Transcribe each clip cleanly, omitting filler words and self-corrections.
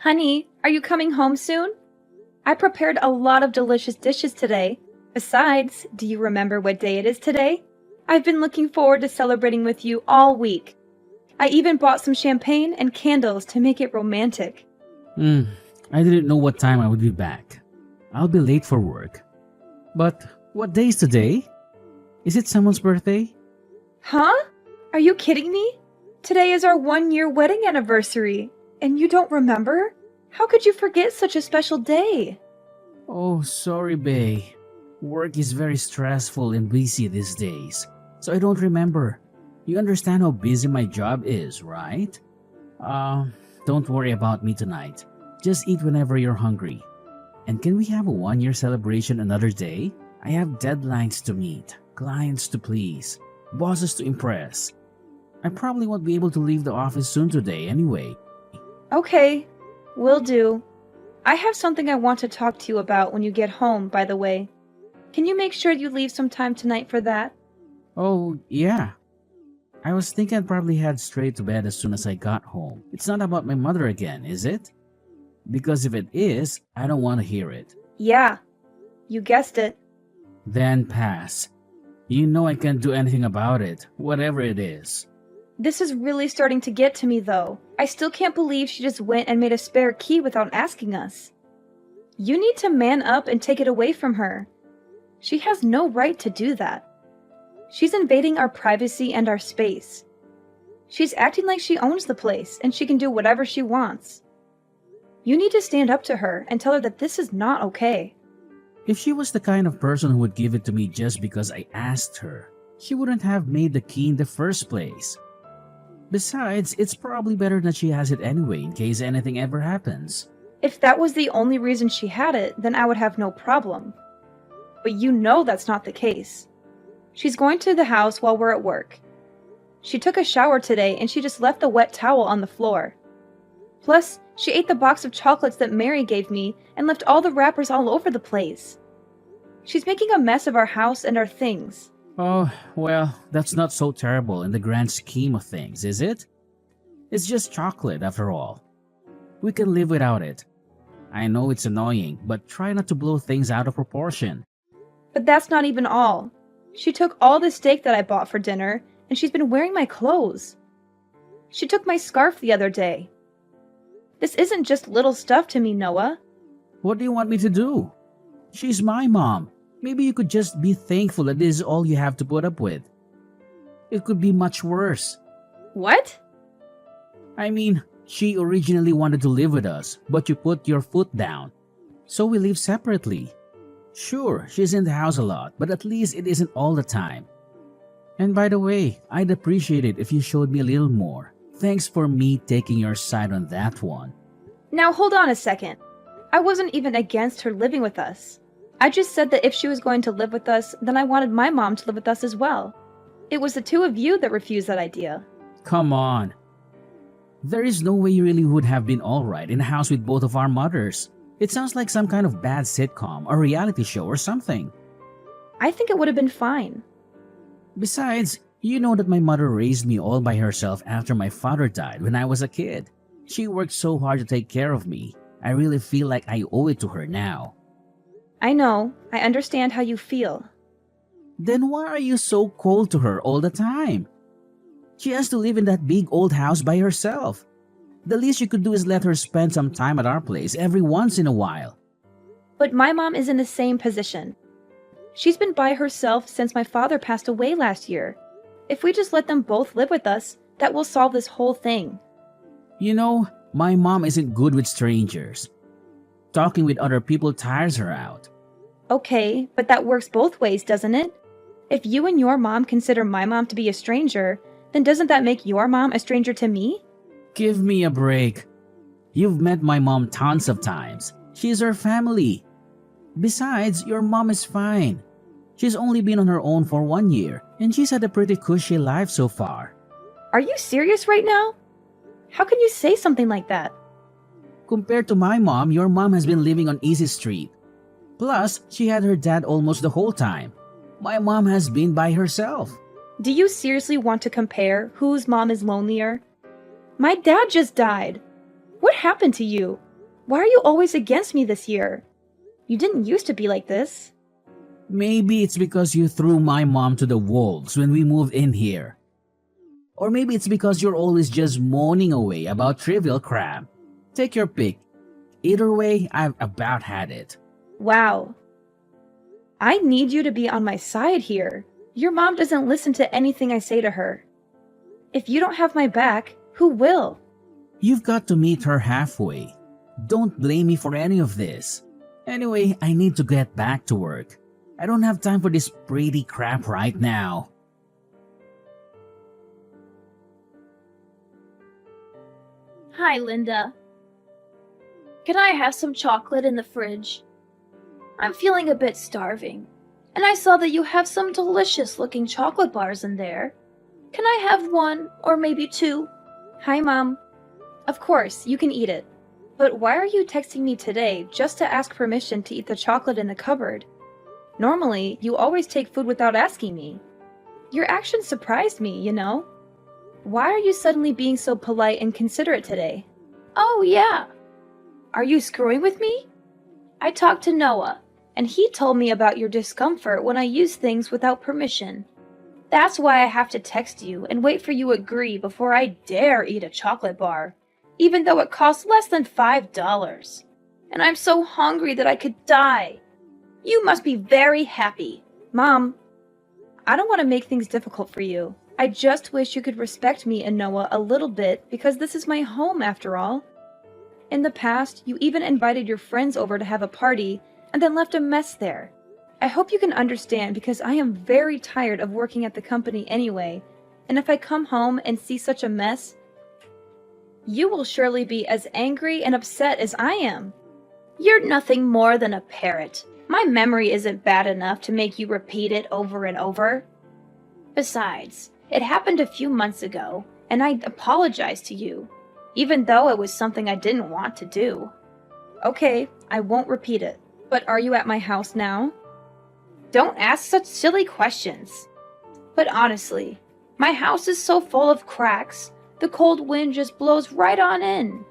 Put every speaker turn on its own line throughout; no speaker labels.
Honey, are you coming home soon? I prepared a lot of delicious dishes today. Besides, do you remember what day it is today? I've been looking forward to celebrating with you all week. I even bought some champagne and candles to make it romantic.
Hmm, I didn't know what time I would be back. I'll be late for work. But what day is today? Is it someone's birthday?
Huh? Are you kidding me? Today is our 1-year wedding anniversary, and you don't remember? How could you forget such a special day?
Oh, sorry, bae. Work is very stressful and busy these days, so I don't remember. You understand how busy my job is, right? Uh, don't worry about me tonight. Just eat whenever you're hungry. And can we have a 1-year celebration another day? I have deadlines to meet, clients to please, bosses to impress. I probably won't be able to leave the office soon today anyway.
Okay, will do. I have something I want to talk to you about when you get home, by the way. Can you make sure you leave some time tonight for that?
Oh, yeah. I was thinking I'd probably head straight to bed as soon as I got home. It's not about my mother again, is it? Because if it is, I don't want to hear it.
Yeah, you guessed it.
Then pass. You know I can't do anything about it, whatever it is.
This is really starting to get to me, though. I still can't believe she just went and made a spare key without asking us. You need to man up and take it away from her. She has no right to do that. She's invading our privacy and our space. She's acting like she owns the place and she can do whatever she wants. You need to stand up to her and tell her that this is not okay.
If she was the kind of person who would give it to me just because I asked her, she wouldn't have made the key in the first place. Besides, it's probably better that she has it anyway in case anything ever happens.
If that was the only reason she had it, then I would have no problem. But you know that's not the case. She's going to the house while we're at work. She took a shower today and she just left the wet towel on the floor. Plus, she ate the box of chocolates that Mary gave me and left all the wrappers all over the place. She's making a mess of our house and our things.
Oh, well, that's not so terrible in the grand scheme of things, is it? It's just chocolate after all. We can live without it. I know it's annoying, but try not to blow things out of proportion.
But that's not even all. She took all the steak that I bought for dinner, and she's been wearing my clothes. She took my scarf the other day. This isn't just little stuff to me, Noah.
What do you want me to do? She's my mom. Maybe you could just be thankful that this is all you have to put up with. It could be much worse.
What?
I mean, she originally wanted to live with us, but you put your foot down. So we live separately. Sure, she's in the house a lot, but at least it isn't all the time. And by the way, I'd appreciate it if you showed me a little more. Thanks for me taking your side on that one.
Now hold on a second. I wasn't even against her living with us. I just said that if she was going to live with us, then I wanted my mom to live with us as well. It was the two of you that refused that idea.
Come on. There is no way you really would have been alright in a house with both of our mothers. It sounds like some kind of bad sitcom or reality show or something.
I think it would have been fine.
Besides, you know that my mother raised me all by herself after my father died when I was a kid. She worked so hard to take care of me. I really feel like I owe it to her now.
I know. I understand how you feel.
Then why are you so cold to her all the time? She has to live in that big old house by herself. The least you could do is let her spend some time at our place every once in a while.
But my mom is in the same position. She's been by herself since my father passed away last year. If we just let them both live with us, that will solve this whole thing.
You know, my mom isn't good with strangers. Talking with other people tires her out.
Okay, but that works both ways, doesn't it? If you and your mom consider my mom to be a stranger, then doesn't that make your mom a stranger to me?
Give me a break. You've met my mom tons of times. She's our family. Besides, your mom is fine. She's only been on her own for 1 year, and she's had a pretty cushy life so far.
Are you serious right now? How can you say something like that?
Compared to my mom, your mom has been living on Easy Street. Plus, she had her dad almost the whole time. My mom has been by herself.
Do you seriously want to compare whose mom is lonelier? My dad just died. What happened to you? Why are you always against me this year? You didn't used to be like this.
Maybe it's because you threw my mom to the wolves when we moved in here. Or maybe it's because you're always just moaning away about trivial crap. Take your pick. Either way, I've about had it.
Wow. I need you to be on my side here. Your mom doesn't listen to anything I say to her. If you don't have my back, who will?
You've got to meet her halfway. Don't blame me for any of this. Anyway, I need to get back to work. I don't have time for this pretty crap right now.
Hi, Linda. Can I have some chocolate in the fridge? I'm feeling a bit starving, and I saw that you have some delicious-looking chocolate bars in there. Can I have one, or maybe two?
Hi, Mom. Of course, you can eat it. But why are you texting me today just to ask permission to eat the chocolate in the cupboard? Normally, you always take food without asking me. Your actions surprised me, you know? Why are you suddenly being so polite and considerate today?
Oh, yeah. Are you screwing with me? I talked to Noah, and he told me about your discomfort when I use things without permission. That's why I have to text you and wait for you to agree before I dare eat a chocolate bar, even though it costs less than $5. And I'm so hungry that I could die. You must be very happy.
Mom, I don't want to make things difficult for you. I just wish you could respect me and Noah a little bit because this is my home after all. In the past, you even invited your friends over to have a party and then left a mess there. I hope you can understand because I am very tired of working at the company anyway, and if I come home and see such a mess, you will surely be as angry and upset as I am.
You're nothing more than a parrot. My memory isn't bad enough to make you repeat it over and over. Besides, it happened a few months ago, and I apologized to you, even though it was something I didn't want to do.
Okay, I won't repeat it. But are you at my house now?
Don't ask such silly questions. But honestly, my house is so full of cracks, the cold wind just blows right on in.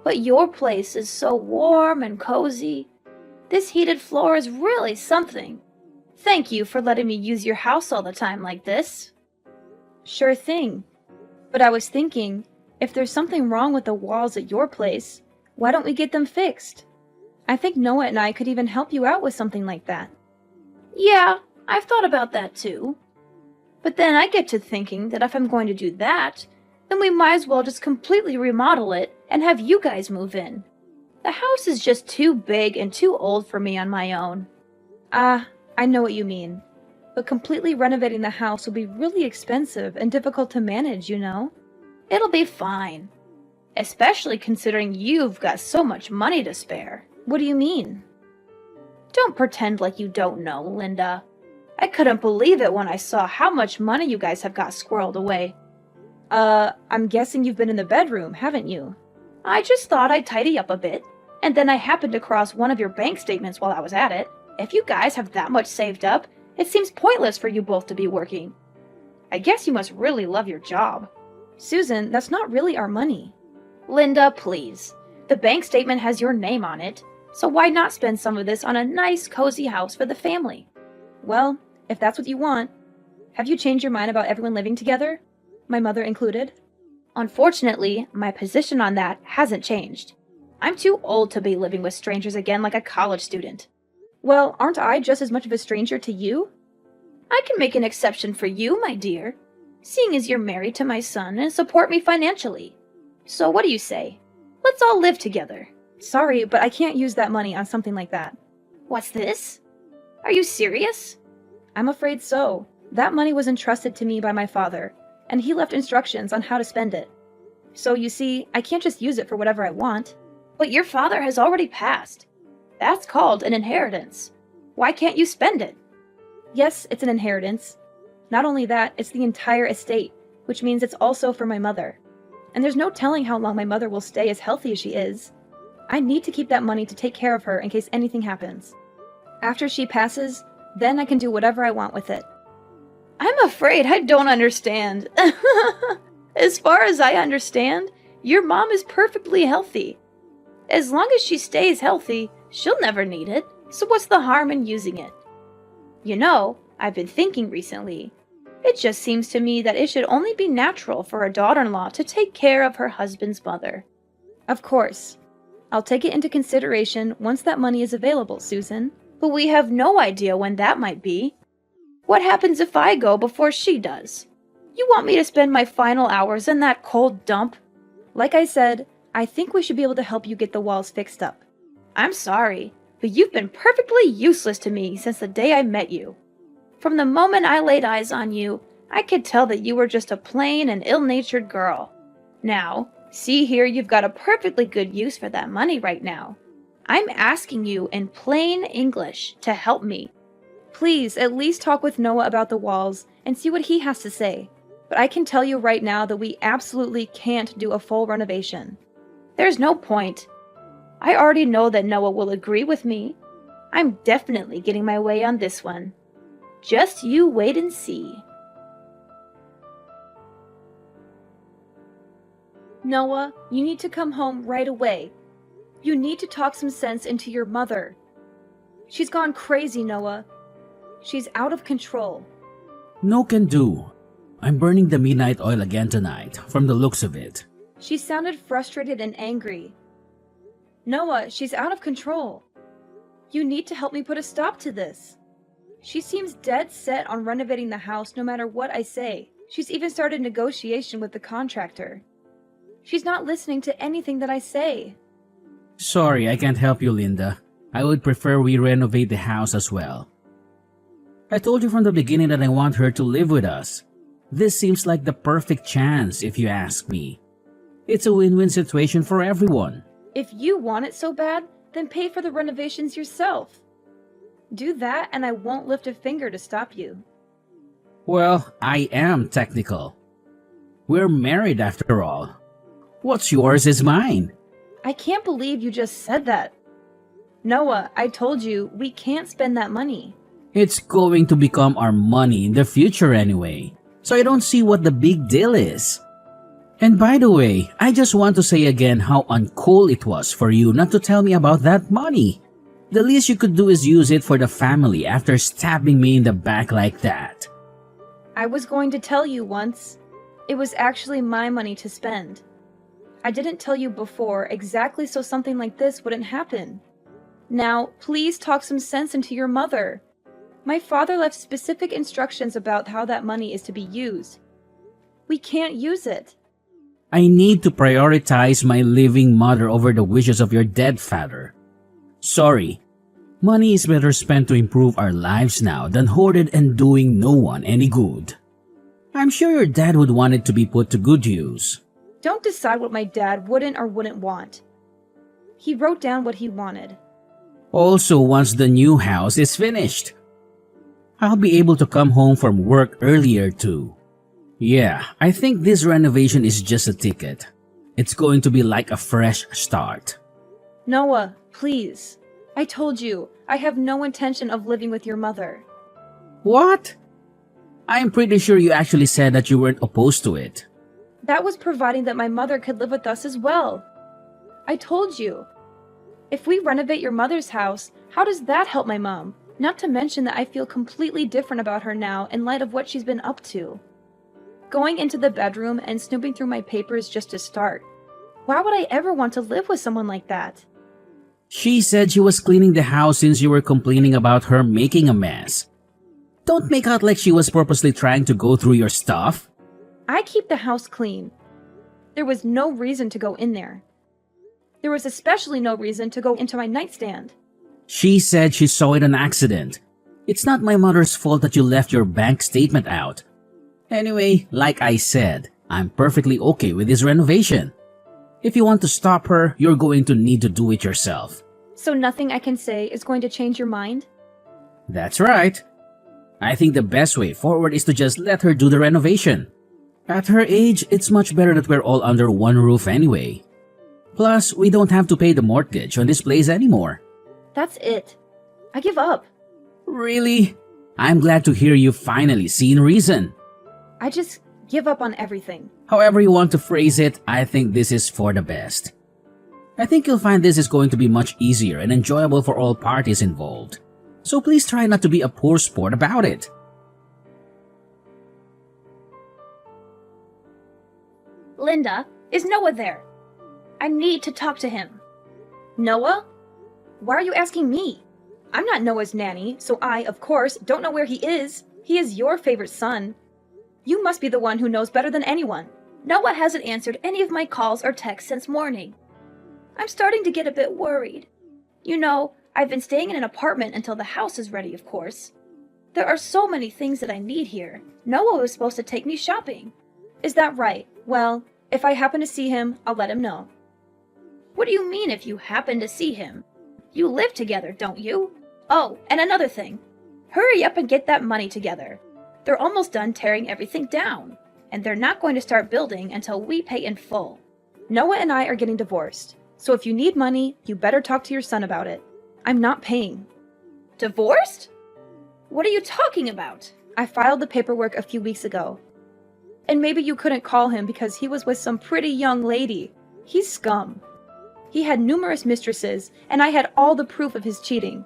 But your place is so warm and cozy. This heated floor is really something. Thank you for letting me use your house all the time like this.
Sure thing. But I was thinking, if there's something wrong with the walls at your place, why don't we get them fixed? I think Noah and I could even help you out with something like that.
Yeah, I've thought about that too. But then I get to thinking that if I'm going to do that, then we might as well just completely remodel it and have you guys move in. The house is just too big and too old for me on my own.
I know what you mean. But completely renovating the house will be really expensive and difficult to manage, you know?
It'll be fine. Especially considering you've got so much money to spare.
What do you mean?
Don't pretend like you don't know, Linda. I couldn't believe it when I saw how much money you guys have got squirreled away.
I'm guessing you've been in the bedroom, haven't you?
I just thought I'd tidy up a bit, and then I happened across one of your bank statements while I was at it. If you guys have that much saved up, it seems pointless for you both to be working. I guess you must really love your job.
Susan, that's not really our money.
Linda, please. The bank statement has your name on it, so why not spend some of this on a nice, cozy house for the family?
Well, if that's what you want. Have you changed your mind about everyone living together? My mother included?
Unfortunately, my position on that hasn't changed. I'm too old to be living with strangers again like a college student.
Well, aren't I just as much of a stranger to you?
I can make an exception for you, my dear, seeing as you're married to my son and support me financially. So what do you say? Let's all live together.
Sorry, but I can't use that money on something like that.
What's this? Are you serious?
I'm afraid so. That money was entrusted to me by my father, and he left instructions on how to spend it. So you see, I can't just use it for whatever I want.
But your father has already passed. That's called an inheritance. Why can't you spend it?
Yes, it's an inheritance. Not only that, it's the entire estate, which means it's also for my mother. And there's no telling how long my mother will stay as healthy as she is. I need to keep that money to take care of her in case anything happens. After she passes, then I can do whatever I want with it.
I'm afraid I don't understand. As far as I understand, your mom is perfectly healthy. As long as she stays healthy, she'll never need it, so what's the harm in using it? You know, I've been thinking recently. It just seems to me that it should only be natural for a daughter-in-law to take care of her husband's mother.
Of course. I'll take it into consideration once that money is available, Susan.
But we have no idea when that might be. What happens if I go before she does? You want me to spend my final hours in that cold dump?
Like I said, I think we should be able to help you get the walls fixed up.
I'm sorry, but you've been perfectly useless to me since the day I met you. From the moment I laid eyes on you, I could tell that you were just a plain and ill-natured girl. Now, see here, you've got a perfectly good use for that money right now. I'm asking you in plain English to help me.
Please, at least talk with Noah about the walls and see what he has to say. But I can tell you right now that we absolutely can't do a full renovation.
There's no point. I already know that Noah will agree with me. I'm definitely getting my way on this one. Just you wait and see.
Noah, you need to come home right away. You need to talk some sense into your mother. She's gone crazy, Noah. She's out of control.
No can do. I'm burning the midnight oil again tonight, from the looks of it.
She sounded frustrated and angry. Noah, she's out of control. You need to help me put a stop to this. She seems dead set on renovating the house no matter what I say. She's even started negotiation with the contractor. She's not listening to anything that I say.
Sorry, I can't help you, Linda. I would prefer we renovate the house as well. I told you from the beginning that I want her to live with us. This seems like the perfect chance, if you ask me. It's a win-win situation for everyone.
If you want it so bad, then pay for the renovations yourself. Do that and I won't lift a finger to stop you.
Well, I am technical. We're married after all. What's yours is mine.
I can't believe you just said that. Noah, I told you, we can't spend that money.
It's going to become our money in the future anyway, so I don't see what the big deal is. And by the way, I just want to say again how uncool it was for you not to tell me about that money. The least you could do is use it for the family after stabbing me in the back like that.
I was going to tell you once. It was actually my money to spend. I didn't tell you before exactly so something like this wouldn't happen. Now, please talk some sense into your mother. My father left specific instructions about how that money is to be used. We can't use it.
I need to prioritize my living mother over the wishes of your dead father. Sorry. Money is better spent to improve our lives now than hoarded and doing no one any good. I'm sure your dad would want it to be put to good use.
Don't decide what my dad wouldn't or wouldn't want. He wrote down what he wanted.
Also, once the new house is finished, I'll be able to come home from work earlier too. Yeah, I think this renovation is just a ticket. It's going to be like a fresh start.
Noah, please. I told you, I have no intention of living with your mother.
What? I'm pretty sure you actually said that you weren't opposed to it.
That was providing that my mother could live with us as well. I told you. If we renovate your mother's house, how does that help my mom? Not to mention that I feel completely different about her now in light of what she's been up to. Going into the bedroom and snooping through my papers just to start. Why would I ever want to live with someone like that?
She said she was cleaning the house since you were complaining about her making a mess. Don't make out like she was purposely trying to go through your stuff.
I keep the house clean. There was no reason to go in there. There was especially no reason to go into my nightstand.
She said she saw it on accident. It's not my mother's fault that you left your bank statement out. Anyway, like I said, I'm perfectly okay with this renovation. If you want to stop her, you're going to need to do it yourself.
So nothing I can say is going to change your mind?
That's right. I think the best way forward is to just let her do the renovation. At her age, it's much better that we're all under one roof anyway. Plus, we don't have to pay the mortgage on this place anymore.
That's it. I give up.
Really? I'm glad to hear you finally seen reason.
I just give up on everything.
However you want to phrase it, I think this is for the best. I think you'll find this is going to be much easier and enjoyable for all parties involved. So please try not to be a poor sport about it.
Linda, is Noah there? I need to talk to him.
Noah? Why are you asking me? I'm not Noah's nanny, so I, of course, don't know where he is. He is your favorite son. You must be the one who knows better than anyone.
Noah hasn't answered any of my calls or texts since morning. I'm starting to get a bit worried. You know, I've been staying in an apartment until the house is ready, of course. There are so many things that I need here. Noah was supposed to take me shopping.
Is that right? Well, if I happen to see him, I'll let him know.
What do you mean if you happen to see him? You live together, don't you? Oh, and another thing. Hurry up and get that money together. They're almost done tearing everything down, and they're not going to start building until we pay in full.
Noah and I are getting divorced, so if you need money, you better talk to your son about it. I'm not paying.
Divorced? What are you talking about?
I filed the paperwork a few weeks ago. And maybe you couldn't call him because he was with some pretty young lady. He's scum. He had numerous mistresses, and I had all the proof of his cheating.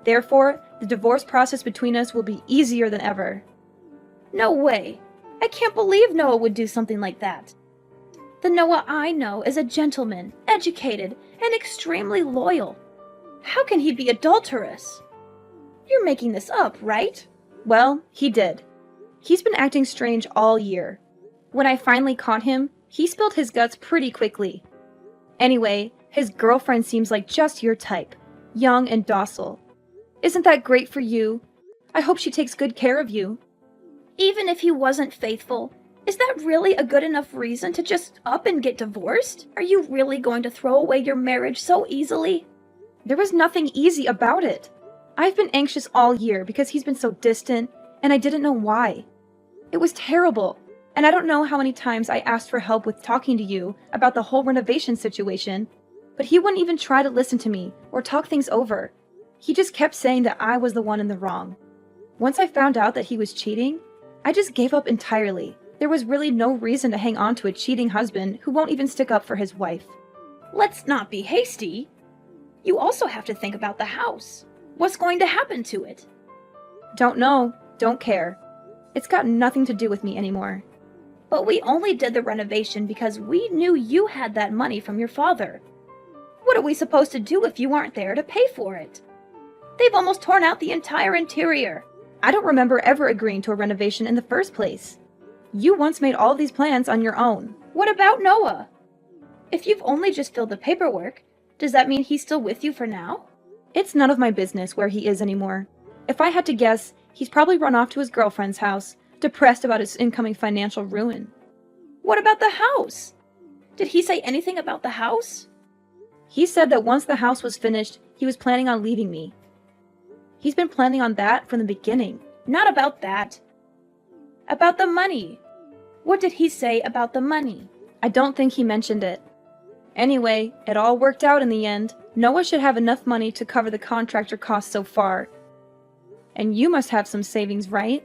Therefore, the divorce process between us will be easier than ever.
No way. I can't believe Noah would do something like that. The Noah I know is a gentleman, educated, and extremely loyal. How can he be adulterous? You're making this up, right?
Well, he did. He's been acting strange all year. When I finally caught him, he spilled his guts pretty quickly. Anyway, his girlfriend seems like just your type, young and docile. Isn't that great for you? I hope she takes good care of you.
Even if he wasn't faithful, is that really a good enough reason to just up and get divorced? Are you really going to throw away your marriage so easily?
There was nothing easy about it. I've been anxious all year because he's been so distant, and I didn't know why. It was terrible, and I don't know how many times I asked for help with talking to you about the whole renovation situation, but he wouldn't even try to listen to me or talk things over. He just kept saying that I was the one in the wrong. Once I found out that he was cheating, I just gave up entirely. There was really no reason to hang on to a cheating husband who won't even stick up for his wife.
Let's not be hasty. You also have to think about the house. What's going to happen to it?
Don't know. Don't care. It's got nothing to do with me anymore.
But we only did the renovation because we knew you had that money from your father. What are we supposed to do if you aren't there to pay for it? They've almost torn out the entire interior.
I don't remember ever agreeing to a renovation in the first place. You once made all these plans on your own.
What about Noah? If you've only just filled the paperwork, does that mean he's still with you for now?
It's none of my business where he is anymore. If I had to guess, he's probably run off to his girlfriend's house, depressed about his incoming financial ruin.
What about the house? Did he say anything about the house?
He said that once the house was finished, he was planning on leaving me. He's been planning on that from the beginning.
Not about that. About the money. What did he say about the money?
I don't think he mentioned it. Anyway, it all worked out in the end. Noah should have enough money to cover the contractor costs so far. And you must have some savings, right?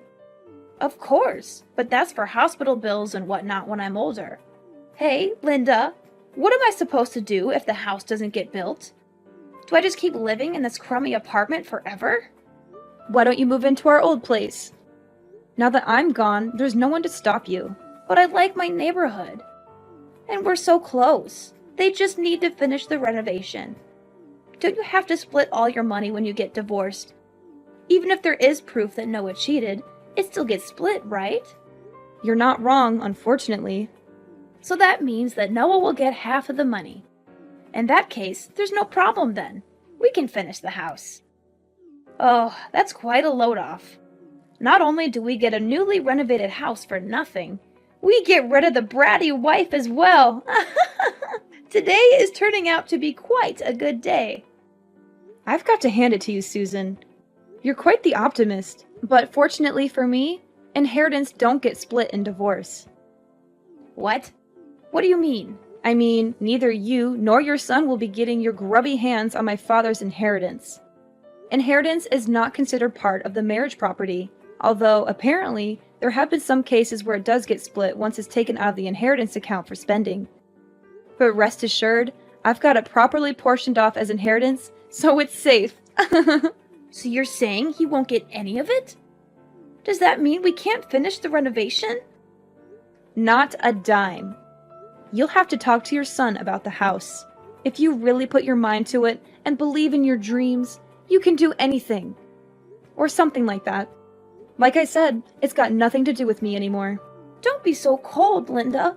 Of course, but that's for hospital bills and whatnot when I'm older. Hey, Linda, what am I supposed to do if the house doesn't get built? Do I just keep living in this crummy apartment forever?
Why don't you move into our old place? Now that I'm gone, there's no one to stop you.
But I like my neighborhood. And we're so close. They just need to finish the renovation. Don't you have to split all your money when you get divorced? Even if there is proof that Noah cheated, it still gets split, right?
You're not wrong, unfortunately.
So that means that Noah will get half of the money. In that case, there's no problem then. We can finish the house. Oh, that's quite a load off. Not only do we get a newly renovated house for nothing, we get rid of the bratty wife as well. Today is turning out to be quite a good day.
I've got to hand it to you, Susan. You're quite the optimist, but fortunately for me, inheritance don't get split in divorce.
What? What do you mean?
I mean, neither you nor your son will be getting your grubby hands on my father's inheritance. Inheritance is not considered part of the marriage property, although apparently there have been some cases where it does get split once it's taken out of the inheritance account for spending. But rest assured, I've got it properly portioned off as inheritance, so it's safe.
So you're saying he won't get any of it? Does that mean we can't finish the renovation?
Not a dime. You'll have to talk to your son about the house. If you really put your mind to it and believe in your dreams, you can do anything. Or something like that. Like I said, it's got nothing to do with me anymore.
Don't be so cold, Linda.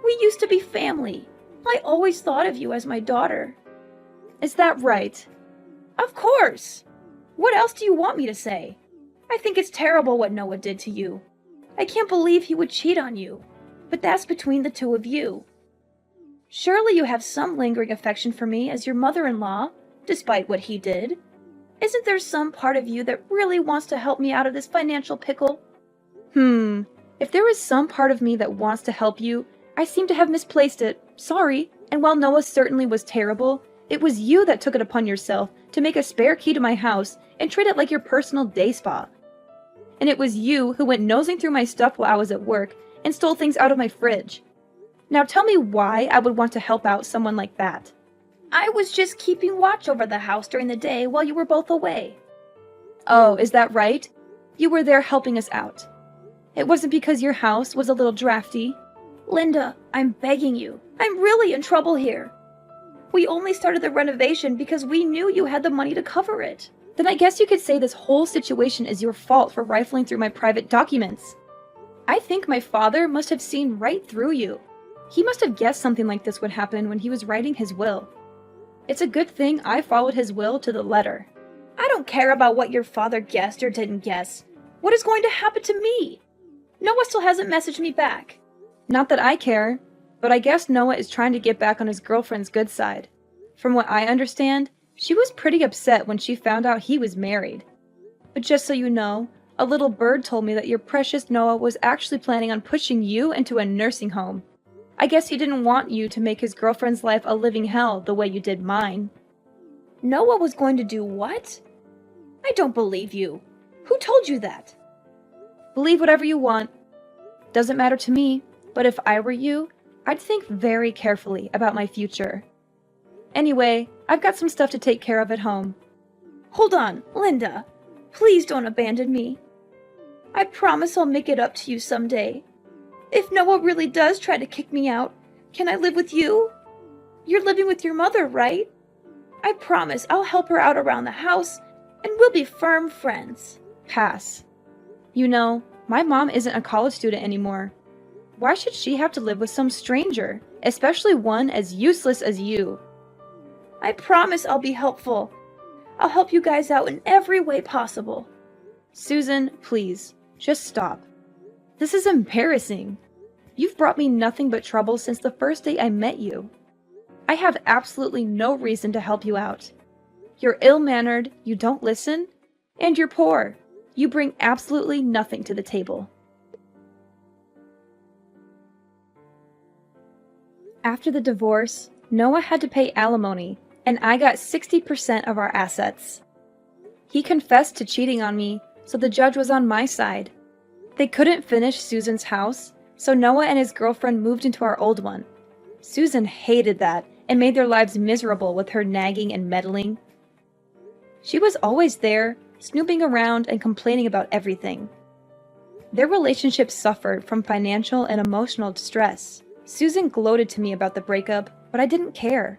We used to be family. I always thought of you as my daughter.
Is that right?
Of course. What else do you want me to say? I think it's terrible what Noah did to you. I can't believe he would cheat on you. But that's between the two of you. Surely you have some lingering affection for me as your mother-in-law, despite what he did. Isn't there some part of you that really wants to help me out of this financial pickle?
If there is some part of me that wants to help you, I seem to have misplaced it. Sorry. And while Noah certainly was terrible, it was you that took it upon yourself to make a spare key to my house and treat it like your personal day spa. And it was you who went nosing through my stuff while I was at work and stole things out of my fridge. Now tell me why I would want to help out someone like that.
I was just keeping watch over the house during the day while you were both away.
Oh, is that right? You were there helping us out. It wasn't because your house was a little drafty.
Linda, I'm begging you. I'm really in trouble here. We only started the renovation because we knew you had the money to cover it.
Then I guess you could say this whole situation is your fault for rifling through my private documents. I think my father must have seen right through you. He must have guessed something like this would happen when he was writing his will. It's a good thing I followed his will to the letter.
I don't care about what your father guessed or didn't guess. What is going to happen to me? Noah still hasn't messaged me back.
Not that I care, but I guess Noah is trying to get back on his girlfriend's good side. From what I understand, she was pretty upset when she found out he was married. But just so you know, a little bird told me that your precious Noah was actually planning on pushing you into a nursing home. I guess he didn't want you to make his girlfriend's life a living hell the way you did mine.
Noah was going to do what? I don't believe you. Who told you that?
Believe whatever you want. Doesn't matter to me, but if I were you, I'd think very carefully about my future. Anyway, I've got some stuff to take care of at home.
Hold on, Linda. Please don't abandon me. I promise I'll make it up to you someday. If Noah really does try to kick me out, can I live with you? You're living with your mother, right? I promise I'll help her out around the house, and we'll be firm friends.
Pass. You know, my mom isn't a college student anymore. Why should she have to live with some stranger, especially one as useless as you?
I promise I'll be helpful. I'll help you guys out in every way possible.
Susan, please, just stop. This is embarrassing. You've brought me nothing but trouble since the first day I met you. I have absolutely no reason to help you out. You're ill-mannered, you don't listen, and you're poor. You bring absolutely nothing to the table. After the divorce, Noah had to pay alimony, and I got 60% of our assets. He confessed to cheating on me, so the judge was on my side. They couldn't finish Susan's house, so Noah and his girlfriend moved into our old one. Susan hated that and made their lives miserable with her nagging and meddling. She was always there, snooping around and complaining about everything. Their relationship suffered from financial and emotional distress. Susan gloated to me about the breakup, but I didn't care.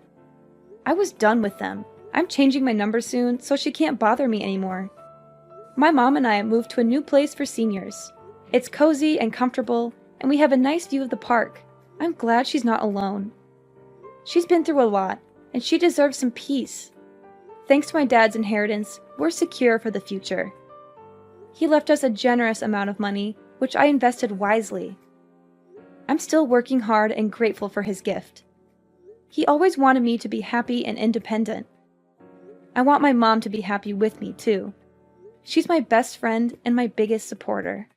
I was done with them. I'm changing my number soon, so she can't bother me anymore. My mom and I moved to a new place for seniors. It's cozy and comfortable, and we have a nice view of the park. I'm glad she's not alone. She's been through a lot, and she deserves some peace. Thanks to my dad's inheritance, we're secure for the future. He left us a generous amount of money, which I invested wisely. I'm still working hard and grateful for his gift. He always wanted me to be happy and independent. I want my mom to be happy with me, too. She's my best friend and my biggest supporter.